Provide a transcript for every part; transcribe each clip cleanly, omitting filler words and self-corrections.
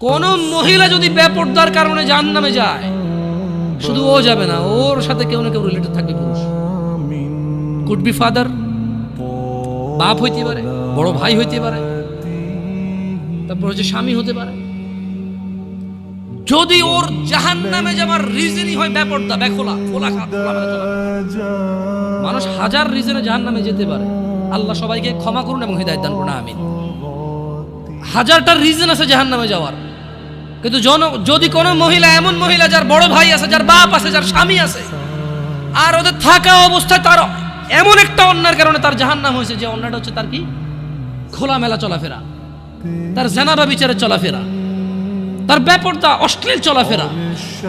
কোন মহিলা যদি বেপরদার কারণে জাহান্নামে যায়, শুধু ও যাবে না, ওর সাথে কেউ না কেউ রিলেটেড থাকবে পুরুষ। কুড বি ফাদার, বাপ হইতে পারে, বড় ভাই হইতে পারে, তারপর হচ্ছে স্বামী হতে পারে। যদি ওর জাহান্নামে যাওয়ার রিজনই হয় বেপরদা, বেখোলা, মানুষ হাজার রিজনে জাহান্নামে যেতে পারে। আল্লাহ সবাইকে ক্ষমা করুন এবং হিদায়াত দান করুন, আমিন। হাজারটা রিজন আছে জাহান্নামে যাওয়ার, কিন্তু যদি কোনো মহিলা, এমন মহিলা যার বড় ভাই আছে, যার বাপ আছে, যার স্বামী আছে, আর ওদের থাকা অবস্থায় তার এমন একটা অন্যায়ের কারণে তার জাহান্নাম হয়েছে, যে অন্যটা হচ্ছে তার কি খোলামেলা চলাফেরা, তার জানাবা বিচারে চলাফেরা, তার বেপরদা অশ্লীল চলাফেরা,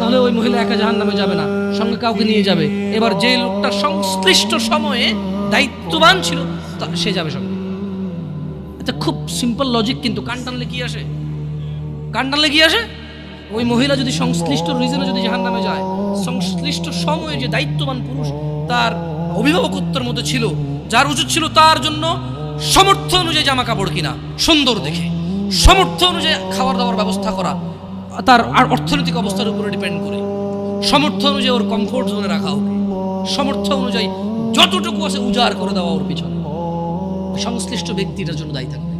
তাহলে ওই মহিলা একা জাহান্নামে যাবে না, সঙ্গে কাউকে নিয়ে যাবে। এবার যে লোকটা সংশ্লিষ্ট সময়ে দায়িত্ববান ছিল সে যাবে সঙ্গে। এটা খুব সিম্পল লজিক, কিন্তু কান টানলে কি আসে? কান টানলে কি আসে? ওই মহিলা যদি সংশ্লিষ্ট রিজনে যদি জাহান্নামে যায়, সংশ্লিষ্ট সময়ে যে দায়িত্ববান পুরুষ তার অভিভাবকত্বের মধ্যে ছিল, যার উচিত ছিল তার জন্য সামর্থ্য অনুযায়ী জামা কাপড় কিনা সুন্দর দেখে, সামর্থ্য অনুযায়ী খাবার দাবার ব্যবস্থা করা, তার আর অর্থনৈতিক অবস্থার উপরে ডিপেন্ড করে, সামর্থ্য অনুযায়ী ওর কমফোর্ট জোনে রাখা হোক, সামর্থ্য অনুযায়ী যতটুকু আছে উজাড় করে দেওয়া ওর পিছনে, সংশ্লিষ্ট ব্যক্তিটার জন্য দায়ী থাকবে।